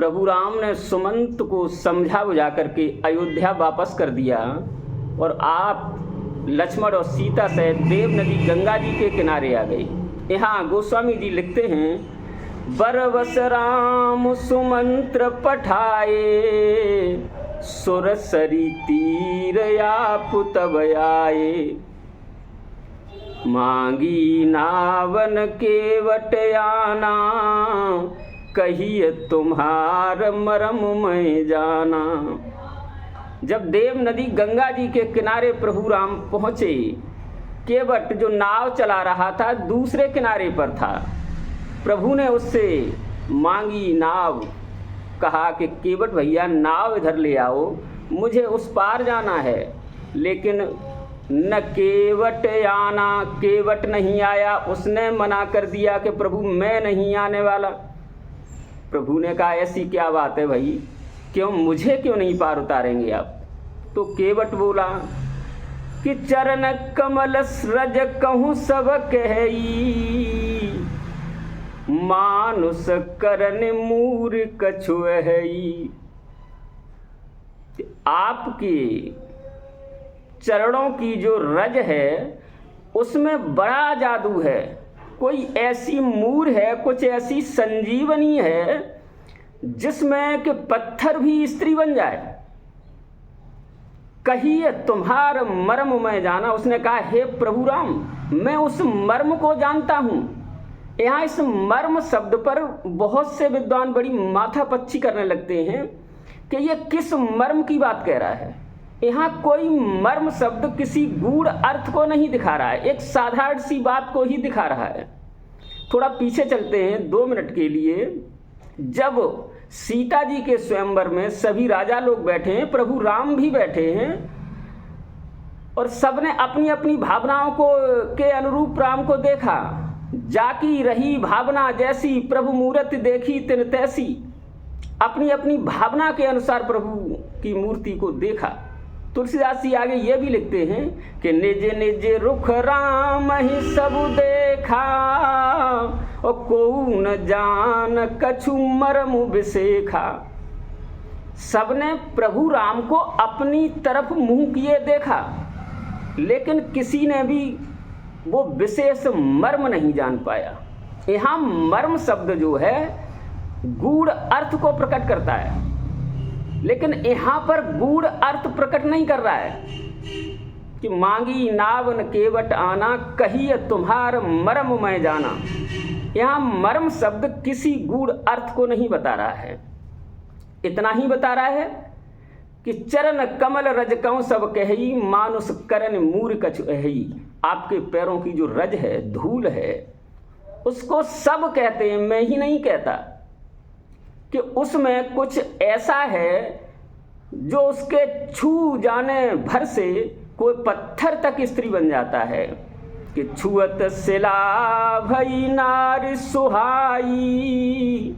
प्रभु राम ने सुमंत को समझा बुझा करके अयोध्या वापस कर दिया और आप लक्ष्मण और सीता सहित देव नदी गंगा जी के किनारे आ गई। यहाँ गोस्वामी जी लिखते हैं, बरबस राम सुमंत्र पठाए, सुरसरी तीर आप तब आए, मांगी नावन केवट आना, कहिए तुम्हार मरम मैं जाना। जब देव नदी गंगा जी के किनारे प्रभु राम पहुँचे, केवट जो नाव चला रहा था दूसरे किनारे पर था। प्रभु ने उससे मांगी नाव, कहा कि केवट भैया नाव इधर ले आओ, मुझे उस पार जाना है। लेकिन न केवट आना, केवट नहीं आया। उसने मना कर दिया कि प्रभु मैं नहीं आने वाला। प्रभु ने कहा ऐसी क्या बात है भाई, क्यों मुझे क्यों नहीं पार उतारेंगे आप? तो केवट बोला कि चरण कमल सृज कहूँ सब कही, मानुष करन मूर कछु है। आपके चरणों की जो रज है उसमें बड़ा जादू है। कोई ऐसी मूर है, कुछ ऐसी संजीवनी है जिसमें कि पत्थर भी स्त्री बन जाए। कहिए तुम्हार मर्म मैं जाना। उसने कहा हे प्रभु राम, मैं उस मर्म को जानता हूँ। यहाँ इस मर्म शब्द पर बहुत से विद्वान बड़ी माथापच्ची करने लगते हैं कि ये किस मर्म की बात कह रहा है। यहाँ कोई मर्म शब्द किसी गूढ़ अर्थ को नहीं दिखा रहा है, एक साधारण सी बात को ही दिखा रहा है। थोड़ा पीछे चलते हैं 2 मिनट के लिए। जब सीता जी के स्वयंवर में सभी राजा लोग बैठे हैं, प्रभु राम भी बैठे हैं और सबने अपनी अपनी भावनाओं को के अनुरूप राम को देखा। जाकी रही भावना जैसी, प्रभु मूर्ति देखी तिन तैसी। अपनी अपनी भावना के अनुसार प्रभु की मूर्ति को देखा। तुलसीदास जी आगे ये भी लिखते हैं कि निज निज रुख राम ही सब देखा, और को न जान कछु मर्म विसेखा। सबने प्रभु राम को अपनी तरफ मुंह किए देखा, लेकिन किसी ने भी वो विशेष मर्म नहीं जान पाया। यहाँ मर्म शब्द जो है गूढ़ अर्थ को प्रकट करता है, लेकिन यहाँ पर गूढ़ अर्थ प्रकट नहीं कर रहा है कि मांगी नावन केवट आना, कहिए तुम्हार मर्म मैं जाना। यहाँ मर्म शब्द किसी गूढ़ अर्थ को नहीं बता रहा है। इतना ही बता रहा है कि चरण कमल रज कहूँ सब कही, मानुष करन मूर कछु अहि। आपके पैरों की जो रज है, धूल है, उसको सब कहते हैं, मैं ही नहीं कहता। कि उसमें कुछ ऐसा है जो उसके छू जाने भर से कोई पत्थर तक स्त्री बन जाता है। कि छुअत सिला भई नारी सुहाई,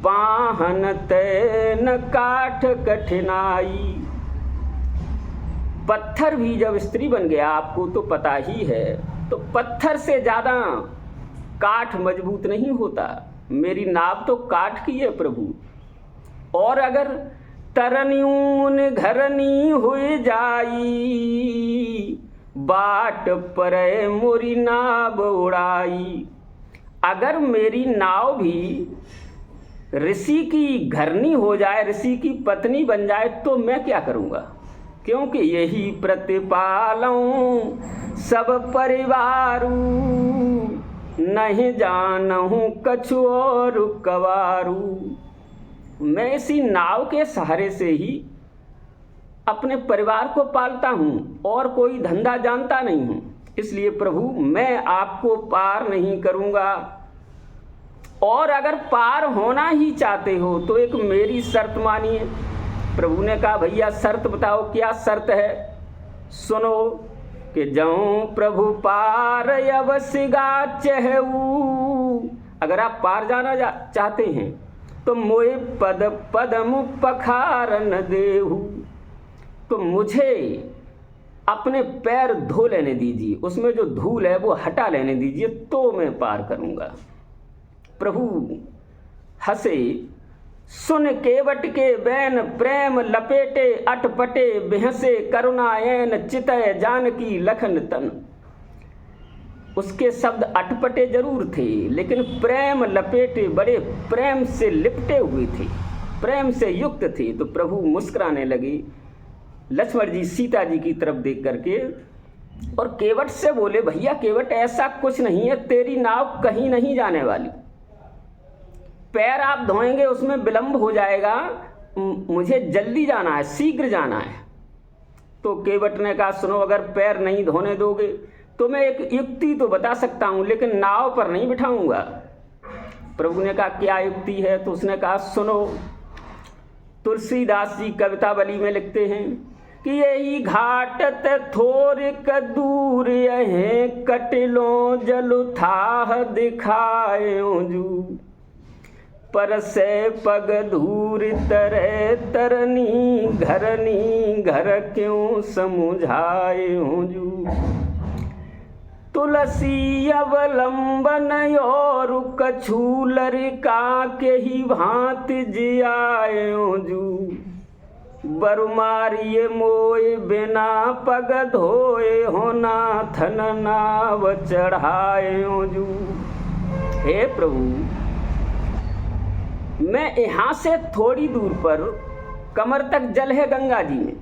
पाहन तैन काठ कठिनाई। पत्थर भी जब स्त्री बन गया, आपको तो पता ही है, तो पत्थर से ज़्यादा काठ मजबूत नहीं होता। मेरी नाव तो काठ की है प्रभु। और अगर तरनियून घरनी हुई जाई, बाट पर मोरी नाव उड़ाई। अगर मेरी नाव भी ऋषि की घरनी हो जाए, ऋषि की पत्नी बन जाए, तो मैं क्या करूँगा? क्योंकि यही प्रतिपालूं सब परिवारू, नहीं जानहूँ कछु और कवारू। मैं इसी नाव के सहारे से ही अपने परिवार को पालता हूँ और कोई धंधा जानता नहीं हूँ। इसलिए प्रभु मैं आपको पार नहीं करूँगा। और अगर पार होना ही चाहते हो तो एक मेरी शर्त मानिए। प्रभु ने कहा भैया शर्त बताओ, क्या शर्त है? सुनो कि जाऊं प्रभु पार अवश्य गाचहू। अगर आप पार जाना चाहते हैं तो मोए पद पदम पखारन देहू। तो मुझे अपने पैर धो लेने दीजिए, उसमें जो धूल है वो हटा लेने दीजिए, तो मैं पार करूँगा। प्रभु हंसे, सुन केवट के बैन प्रेम लपेटे अटपटे बेहसे करुणायन चितय जानकी लखन तन। उसके शब्द अटपटे जरूर थे, लेकिन प्रेम लपेटे, बड़े प्रेम से लिपटे हुए थे, प्रेम से युक्त थे। तो प्रभु मुस्कुराने लगे लक्ष्मण जी सीता जी की तरफ देख करके, और केवट से बोले, भैया केवट ऐसा कुछ नहीं है, तेरी नाव कहीं नहीं जाने वाली। पैर आप धोएंगे उसमें विलंब हो जाएगा, मुझे जल्दी जाना है, शीघ्र जाना है। तो केवट ने कहा, सुनो, अगर पैर नहीं धोने दोगे तो मैं एक युक्ति तो बता सकता हूं, लेकिन नाव पर नहीं बिठाऊंगा। प्रभु ने कहा, क्या युक्ति है? तो उसने कहा, सुनो, तुलसीदास जी कवितावली में लिखते हैं कि यही घाटत थोरिक दूर यहे कटिलो जलु थाह दिखायो जू, पर से पग धूर तरे तरनी घर क्यों समुझायो जू। तुलसी अवलंबन और कछु लरिका के ही भांति जियायो जू, बरुमारिये मोए बिना पग धोए हो नाथन नाव चढ़ायो जू। हे प्रभु, मैं यहाँ से थोड़ी दूर पर, कमर तक जल है गंगा जी में,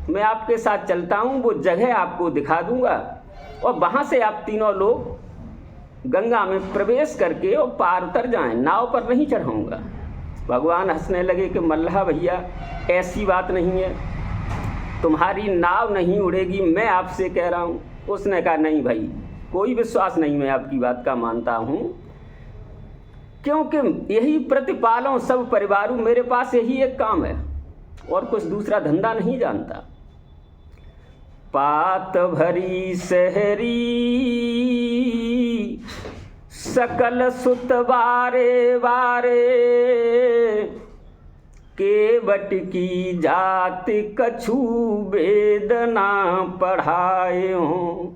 मैं आपके साथ चलता हूँ, वो जगह आपको दिखा दूंगा, और वहाँ से आप तीनों लोग गंगा में प्रवेश करके और पार उतर जाएं, नाव पर नहीं चढ़ाऊंगा। भगवान हंसने लगे कि मल्लाह भैया, ऐसी बात नहीं है, तुम्हारी नाव नहीं उड़ेगी, मैं आपसे कह रहा हूँ। उसने कहा, नहीं भाई, कोई विश्वास नहीं, मैं आपकी बात का मानता हूँ, क्योंकि यही प्रतिपालों सब परिवारों, मेरे पास यही एक काम है, और कुछ दूसरा धंधा नहीं जानता। पात भरी सहरी सकल सुत बारे बारे, केवट की जाति कछु वेदना पढ़ाए हों,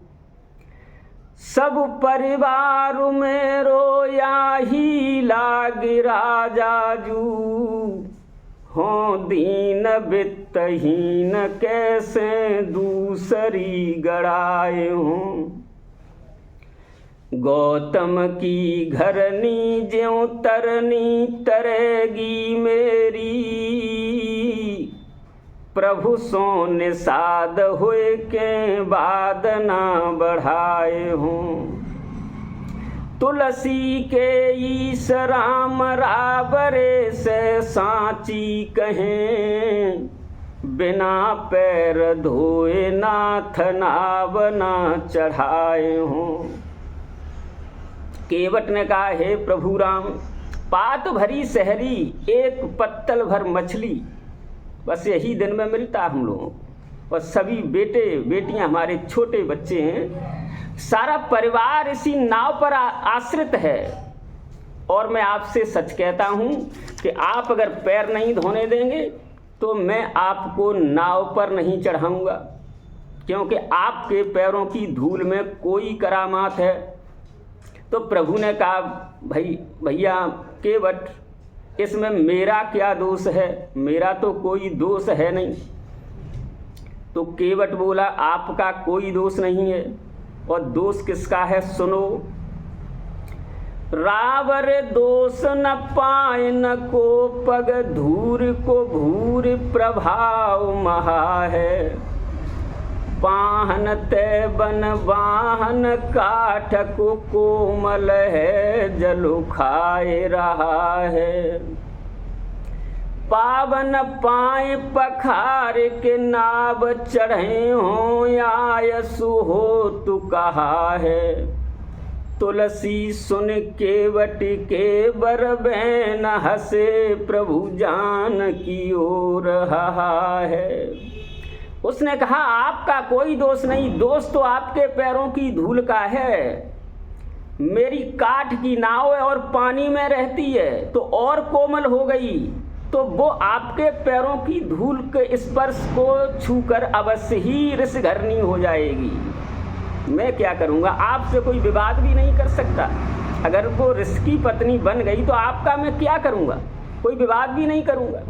सब परिवार में रोया ही लागी राजा जू, हो दीन वित्तहीन कैसे दूसरी गड़ाए हूँ। गौतम की घरनी ज्यों तरनी तरेगी मेरी, प्रभु सो निषाद हुए के बाद ना बढ़ाए हूँ। तुलसी के ईश राम राबरे से सांची कहें, बिना पैर धोए नाथ नाव ना चढ़ाए हूँ। केवट ने कहा, हे प्रभु राम, पात भरी सहरी, एक पत्तल भर मछली, बस यही दिन में मिलता हम लोगों को, और सभी बेटे बेटियां, हमारे छोटे बच्चे हैं, सारा परिवार इसी नाव पर आश्रित है। और मैं आपसे सच कहता हूँ कि आप अगर पैर नहीं धोने देंगे तो मैं आपको नाव पर नहीं चढ़ाऊँगा, क्योंकि आपके पैरों की धूल में कोई करामात है। तो प्रभु ने कहा, भैया केवट, इसमें मेरा क्या दोष है? मेरा तो कोई दोष है नहीं। तो केवट बोला, आपका कोई दोष नहीं है, और दोष किसका है सुनो। रावर दोष न पाए न को पग धूर को भूर प्रभाव महा है, पाहन ते बन वाहन काठ को कोमल है जलु खाए रहा है। पावन पाए पखार के नाव चढ़े हो आयसु हो तू कहा है। तुलसी सुन केवट के बर बैन हसे प्रभु जान की ओर रहा है। उसने कहा, आपका कोई दोष नहीं, दोष तो आपके पैरों की धूल का है। मेरी काठ की नाव है और पानी में रहती है तो और कोमल हो गई, तो वो आपके पैरों की धूल के स्पर्श को छूकर अवश्य ही ऋषघरनी हो जाएगी। मैं क्या करूँगा? आपसे कोई विवाद भी नहीं कर सकता। अगर वो ऋषि की पत्नी बन गई तो आपका मैं क्या करूँगा? कोई विवाद भी नहीं करूँगा।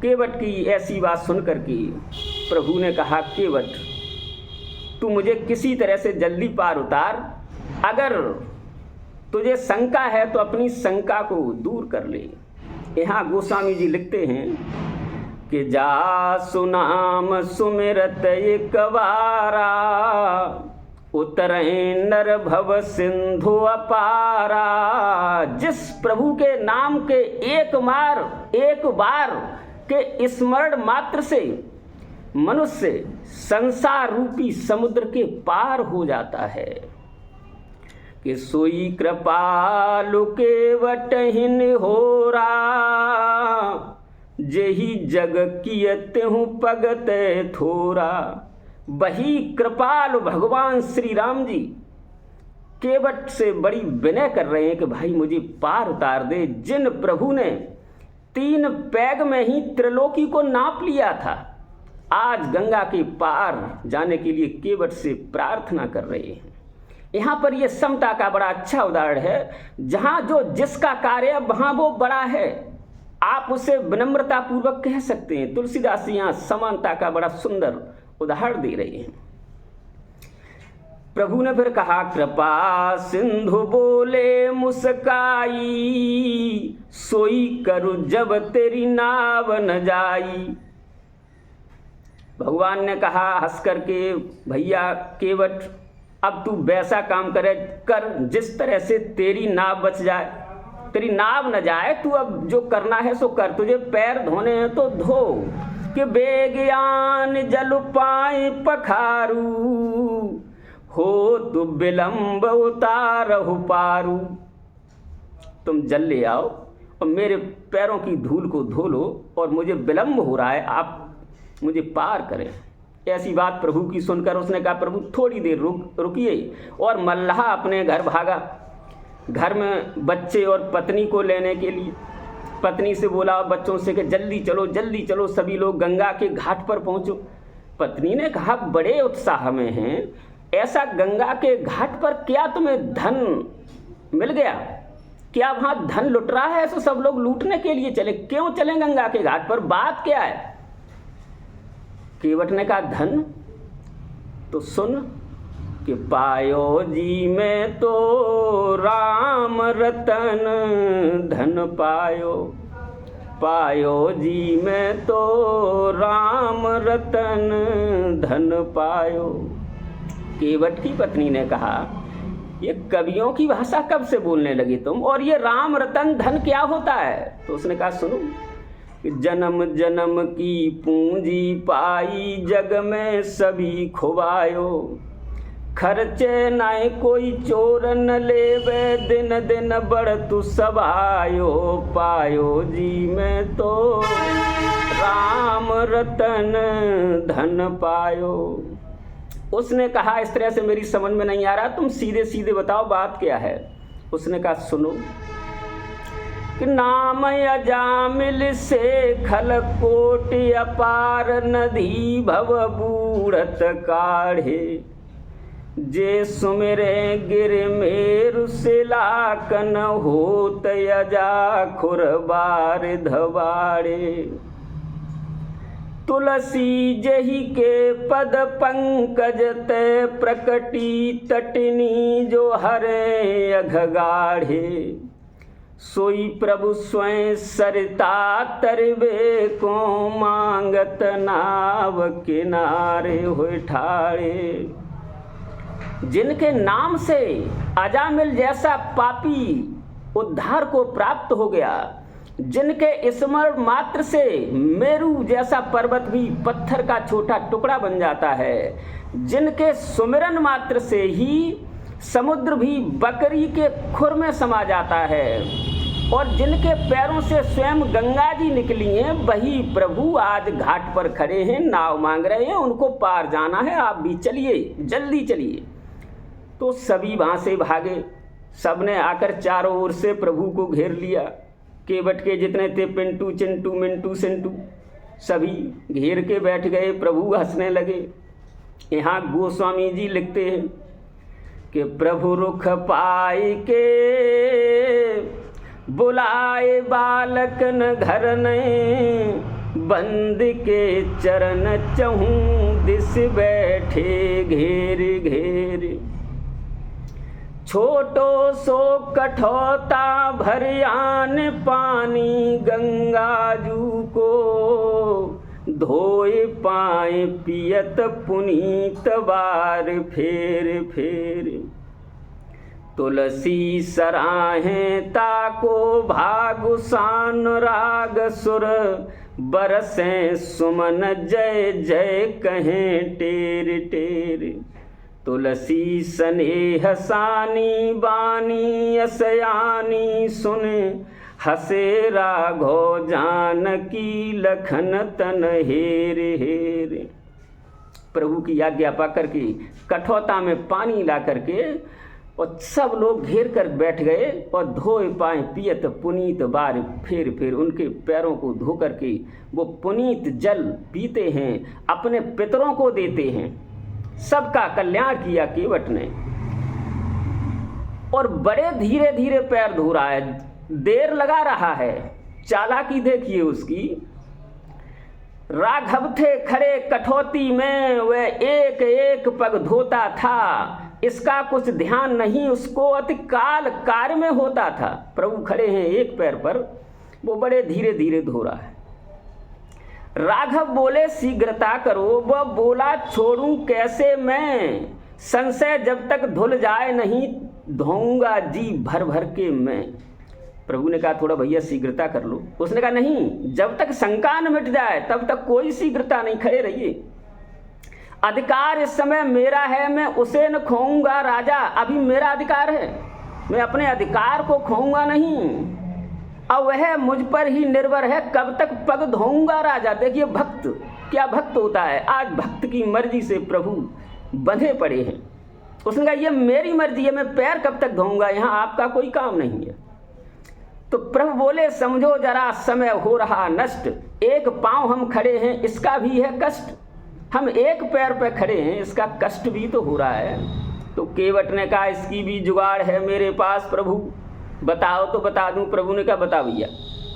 केवट की ऐसी बात सुनकर के प्रभु ने कहा, केवट तू मुझे किसी तरह से जल्दी पार उतार, अगर तुझे शंका है तो अपनी शंका को दूर कर ले। यहाँ गोस्वामी जी लिखते हैं कि जा सुनाम सुमिरत एक बारा, उतरे नर भव सिंधु अपारा। जिस प्रभु के नाम के एक बार के स्मरण मात्र से मनुष्य संसार रूपी समुद्र के पार हो जाता है, कि सोई कृपालु केवट हिन होरा, जेहि जग कियत हूँ पगत थोरा। वही कृपालु भगवान श्री राम जी केवट से बड़ी विनय कर रहे हैं कि भाई मुझे पार उतार दे। जिन प्रभु ने 3 पैग में ही त्रिलोकी को नाप लिया था, आज गंगा के पार जाने के लिए केवट से प्रार्थना कर रहे हैं। यहाँ पर यह समता का बड़ा अच्छा उदाहरण है। जहाँ जो जिसका कार्य वहाँ वो बड़ा है, आप उसे विनम्रता पूर्वक कह सकते हैं। तुलसीदास यहाँ समानता का बड़ा सुंदर उदाहरण दे रहे हैं। प्रभु ने फिर कहा, कृपा सिंधु बोले मुस्काई, सोई करू जब तेरी नाव न जाई। भगवान ने कहा हंस करके, भैया केवट अब तू वैसा काम कर जिस तरह से तेरी नाव बच जाए, तेरी नाव न जाए। तू अब जो करना है सो कर, तुझे पैर धोने हैं तो धो। कि बेज्ञान जल पाए पखारू, हो तू विलंब उतारहु पारू। तुम जल ले आओ और मेरे पैरों की धूल को धो लो, और मुझे विलंब हो रहा है, आप मुझे पार करें। ऐसी बात प्रभु की सुनकर उसने कहा, प्रभु थोड़ी देर रुकिए। और मल्लाह अपने घर भागा, घर में बच्चे और पत्नी को लेने के लिए। पत्नी से बोला बच्चों से कि जल्दी चलो, सभी लोग गंगा के घाट पर पहुंचो। पत्नी ने कहा, बड़े उत्साह में हैं, ऐसा गंगा के घाट पर क्या तुम्हें धन मिल गया? क्या वहां धन लुट रहा है? ऐसा सब लोग लूटने के लिए चले, क्यों चले गंगा के घाट पर? बात क्या है? केवट ने कहा, धन तो सुन कि पायो जी में तो राम रतन धन पायो जी में तो राम रतन धन पायो। केवट की पत्नी ने कहा, ये कवियों की भाषा कब से बोलने लगी तुम, और ये राम रतन धन क्या होता है? तो उसने कहा, सुनो, जन्म जन्म की पूंजी पाई जग में सभी खुबायो, खर्चे नाय कोई चोर न लेवे, दिन दिन बढ़ तू सबायो, पायो जी में तो राम रतन धन पायो। उसने कहा, इस तरह से मेरी समझ में नहीं आ रहा, तुम सीधे सीधे बताओ बात क्या है। उसने कहा, सुनो कि नाम अजामिल से खल कोटि अपार, नदी भव बूढ़त काढ़े, जे सुमिरे गिर मेरु से लाकन, होत अजा खुरबार धबाड़े। तुलसी जही के पद पंकज ते प्रकटी, तटनी जो हरे अघगाढ़े, सोई प्रभु स्वयं सरिता तरवे को, मांगत नाव किनारे हुए ठाड़े। जिनके नाम से अजामिल जैसा पापी उद्धार को प्राप्त हो गया, जिनके स्मरण मात्र से मेरू जैसा पर्वत भी पत्थर का छोटा टुकड़ा बन जाता है, जिनके सुमिरन मात्र से ही समुद्र भी बकरी के खुर में समा जाता है, और जिनके पैरों से स्वयं गंगा जी निकली हैं, वही प्रभु आज घाट पर खड़े हैं, नाव मांग रहे हैं, उनको पार जाना है, आप भी चलिए, जल्दी चलिए। तो सभी वहाँ से भागे, सबने आकर चारों ओर से प्रभु को घेर लिया। केवट के जितने थे, पिंटू चिंटू मिंटू सिंटू, सभी घेर के बैठ गए। प्रभु हंसने लगे। यहाँ गोस्वामी जी लिखते हैं कि प्रभु रुख पाई के बुलाए बालक न घर ने, बंद के चरण चहूँ दिस बैठे घेर घेर। छोटो सो कठौता भरियान पानी, गंगाजू को धोए पाए पियत पुनीत बार फेर फेर। तुलसी सराहें ताको भागुसान राग सुर, बरसें सुमन जय जय कहें टेर टेर। तुलसी स्नेह सानी बानी असयानी, सुन हसे राघव जानकी लखन तन हेर हेर। प्रभु की आज्ञा पा करके कठौता में पानी ला करके और सब लोग घेर कर बैठ गए और धोए पाए पियत पुनीत बार फेर फेर। उनके पैरों को धो करके वो पुनीत जल पीते हैं, अपने पितरों को देते हैं। सबका कल्याण किया केवट ने, और बड़े धीरे धीरे पैर धो रहा है, देर लगा रहा है। चालाकी देखिए उसकी। राघव थे खड़े कठौती में, वह एक एक पग धोता था, इसका कुछ ध्यान नहीं उसको अति काल कार्य में होता था। प्रभु खड़े हैं एक पैर पर, वो बड़े धीरे धीरे धो रहा है। राघव बोले शीघ्रता करो, वह बोला छोड़ूं कैसे मैं, संशय जब तक धुल जाए नहीं धोऊंगा जी भर भर के मैं। प्रभु ने कहा थोड़ा भैया शीघ्रता कर लो। उसने कहा नहीं, जब तक शंका न मिट जाए तब तक कोई शीघ्रता नहीं, खड़े रहिए। अधिकार इस समय मेरा है, मैं उसे न खोऊंगा राजा। अभी मेरा अधिकार है, मैं अपने अधिकार को खोऊंगा नहीं, और वह मुझ पर ही निर्भर है, कब तक पग धोऊंगा राजा। देखिए भक्त क्या भक्त होता है। आज भक्त की मर्जी से प्रभु बंधे पड़े हैं। उसने कहा ये मेरी मर्जी है, मैं पैर कब तक धोऊंगा, यहाँ आपका कोई काम नहीं है। तो प्रभु बोले समझो जरा समय हो रहा नष्ट, एक पांव हम खड़े हैं इसका भी है कष्ट। हम एक पैर पे खड़े हैं, इसका कष्ट भी तो हो रहा है। तो केवट ने कहा इसकी भी जुगाड़ है मेरे पास प्रभु, बताओ तो बता दूं। प्रभु ने कहा बता भैया,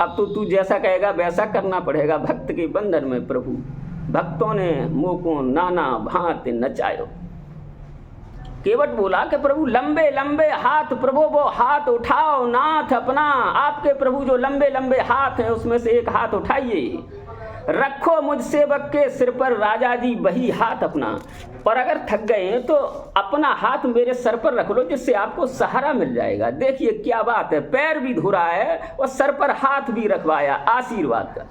अब तो तू जैसा कहेगा वैसा करना पड़ेगा। भक्त के बंधन में प्रभु भक्तों ने मुँह को नाना भांति नचायो। केवट बोला कि प्रभु लंबे लंबे हाथ, प्रभु वो हाथ उठाओ नाथ अपना। आपके प्रभु जो लंबे लंबे हाथ हैं उसमें से एक हाथ उठाइए, रखो मुझ सेवक के सिर पर राजा जी वही हाथ अपना। और अगर थक गए हैं तो अपना हाथ मेरे सर पर रख लो, जिससे आपको सहारा मिल जाएगा। देखिए क्या बात है, पैर भी धो रहा है और सर पर हाथ भी रखवाया आशीर्वाद का।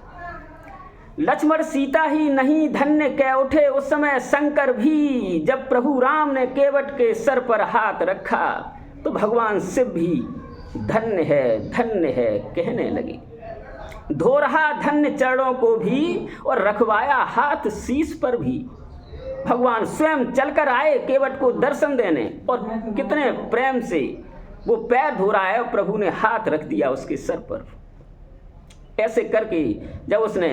लक्ष्मण सीता ही नहीं धन्य कह उठे उस समय शंकर भी, जब प्रभु राम ने केवट के सर पर हाथ रखा तो भगवान शिव भी धन्य है कहने लगे। धो रहा धन्य चरणों को भी और रखवाया हाथ शीश पर भी। भगवान स्वयं चलकर आए केवट को दर्शन देने, और कितने प्रेम से वो पैर धो रहा है और प्रभु ने हाथ रख दिया उसके सर पर। ऐसे करके जब उसने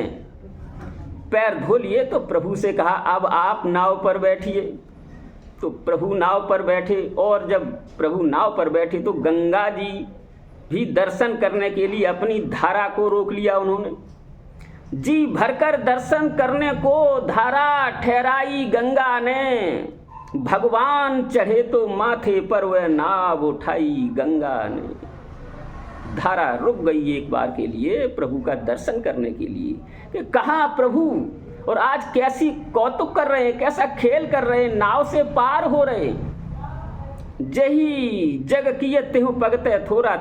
पैर धो लिए तो प्रभु से कहा अब आप नाव पर बैठिए। तो प्रभु नाव पर बैठे, और जब प्रभु नाव पर बैठे तो गंगा जी भी दर्शन करने के लिए अपनी धारा को रोक लिया उन्होंने। जी भरकर दर्शन करने को धारा ठहराई गंगा ने, भगवान चढ़े तो माथे पर वह नाव उठाई गंगा ने। धारा रुक गई एक बार के लिए प्रभु का दर्शन करने के लिए कि कहाँ प्रभु, और आज कैसी कौतुक कर रहे हैं, कैसा खेल कर रहे हैं, नाव से पार हो रहे। जही जग किए तेहु पगते थोड़ा,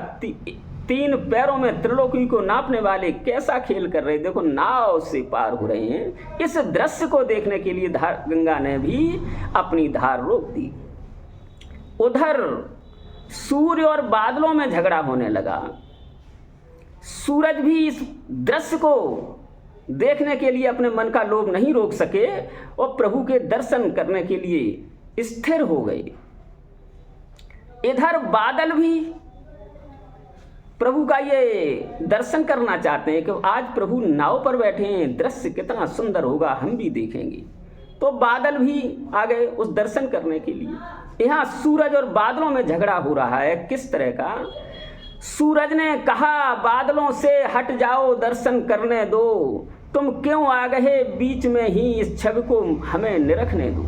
तीन पैरों में त्रिलोकी को नापने वाले कैसा खेल कर रहे। देखो नाव से पार हो रहे हैं। इस दृश्य को देखने के लिए गंगा ने भी अपनी धार रोक दी। उधर सूर्य और बादलों में झगड़ा होने लगा। सूरज भी इस दृश्य को देखने के लिए अपने मन का लोभ नहीं रोक सके और प्रभु के दर्शन करने के लिए स्थिर हो गए। इधर बादल भी प्रभु का ये दर्शन करना चाहते हैं कि आज प्रभु नाव पर बैठे हैं, दृश्य कितना सुंदर होगा, हम भी देखेंगे। तो बादल भी आ गए उस दर्शन करने के लिए। यहाँ सूरज और बादलों में झगड़ा हो रहा है। किस तरह का? सूरज ने कहा बादलों से हट जाओ दर्शन करने दो, तुम क्यों आ गए बीच में ही इस छवि को हमें निरखने दो।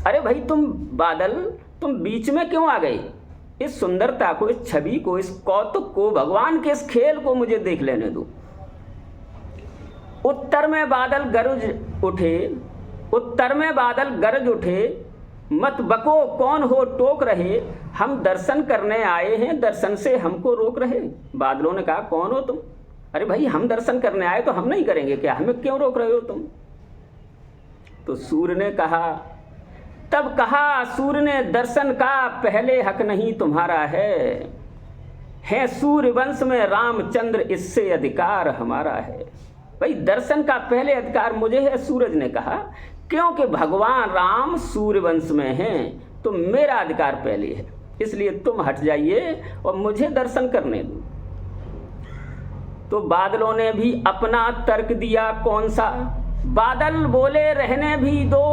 अरे भाई तुम बादल, तुम बीच में क्यों आ गए? इस सुंदरता को, इस छवि को, इस कौतुक को, भगवान के इस खेल को मुझे देख लेने दो। उत्तर में बादल गरज उठे, उत्तर में बादल गरज उठे, मत बको कौन हो टोक रहे, हम दर्शन करने आए हैं दर्शन से हमको रोक रहे। बादलों ने कहा कौन हो तुम? अरे भाई हम दर्शन करने आए तो हम नहीं करेंगे क्या, हमें क्यों रोक रहे हो तुम? तो सूर्य ने कहा, तब कहा सूर्य ने दर्शन का पहले हक नहीं तुम्हारा है सूर्य वंश में रामचंद्र इससे अधिकार हमारा है। भाई दर्शन का पहले अधिकार मुझे है, सूरज ने कहा, क्योंकि भगवान राम सूर्य वंश में हैं तो मेरा अधिकार पहले है, इसलिए तुम हट जाइए और मुझे दर्शन करने दो। तो बादलों ने भी अपना तर्क दिया कौन सा, बादल बोले रहने भी दो।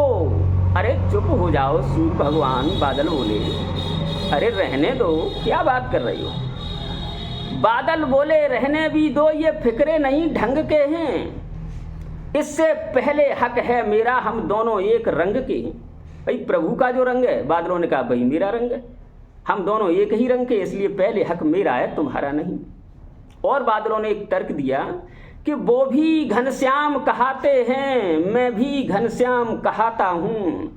अरे चुप हो जाओ सूर्य भगवान, बादल बोले अरे रहने दो, क्या बात कर रही हो? बादल बोले रहने भी दो, ये फिक्रे नहीं ढंग के हैं, इससे पहले हक है मेरा, हम दोनों एक रंग के हैं। भाई प्रभु का जो रंग है, बादलों ने कहा भाई मेरा रंग है, हम दोनों एक ही रंग के, इसलिए पहले हक मेरा है तुम्हारा नहीं। और बादलों ने एक तर्क दिया कि वो भी घनश्याम कहाते हैं, मैं भी घनश्याम कहाता हूँ,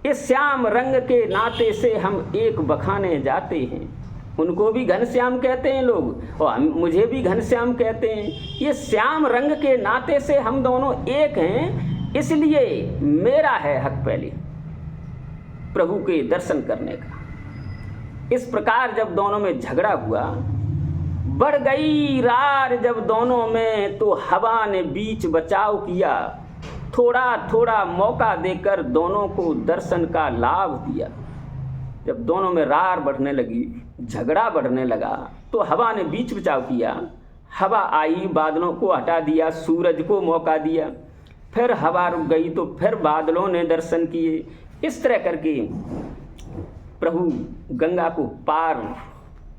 इस श्याम रंग के नाते से हम एक बखाने जाते हैं। उनको भी घनश्याम कहते हैं लोग और मुझे भी घनश्याम कहते हैं। ये श्याम रंग के नाते से हम दोनों एक हैं, इसलिए मेरा है हक पहले प्रभु के दर्शन करने का। इस प्रकार जब दोनों में झगड़ा हुआ, बढ़ गई रार जब दोनों में, तो हवा ने बीच बचाव किया, थोड़ा थोड़ा मौका देकर दोनों को दर्शन का लाभ दिया। जब दोनों में रार बढ़ने लगी, झगड़ा बढ़ने लगा, तो हवा ने बीच बचाव किया। हवा आई, बादलों को हटा दिया, सूरज को मौका दिया, फिर हवा रुक गई तो फिर बादलों ने दर्शन किए। इस तरह करके प्रभु गंगा को पार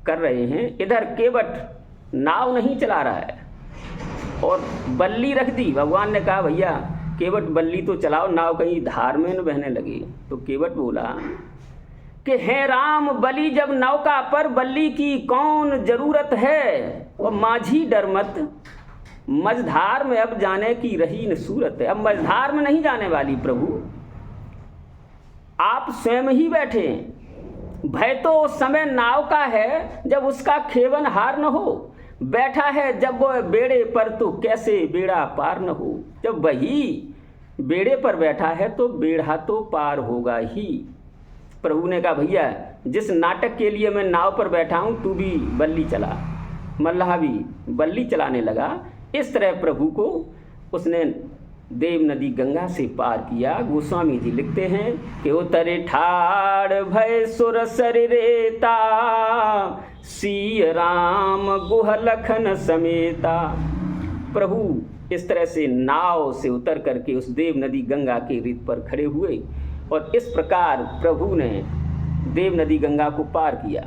कर रहे हैं। इधर केवट नाव नहीं चला रहा है और बल्ली रख दी। भगवान ने कहा भैया केवट बल्ली तो चलाओ, नाव कहीं धार में न बहने लगी। तो केवट बोला कि हे राम, बलि जब नौका पर बल्ली की कौन जरूरत है, और माझी डर मत, मझधार में अब जाने की रही न सूरत है। अब मझधार में नहीं जाने वाली प्रभु, आप स्वयं ही बैठे। भय तो उस समय नाव का है जब उसका खेवन हार न हो, बैठा है जब वो बेड़े पर तो कैसे बेड़ा पार न हो। जब वही बेड़े पर बैठा है तो बेड़ा तो पार होगा ही। प्रभु ने कहा भैया जिस नाटक के लिए मैं नाव पर बैठा हूँ तू भी बल्ली चला। मल्लाह भी बल्ली चलाने लगा। इस तरह प्रभु को उसने देव नदी गंगा से पार किया। गोस्वामी जी लिखते हैं कि उतरे ठाड़ भय सुर सरिरेता, सिय राम गुह लखन समेता। प्रभु इस तरह से नाव से उतर करके उस देव नदी गंगा के रेत पर खड़े हुए और इस प्रकार प्रभु ने देव नदी गंगा को पार किया।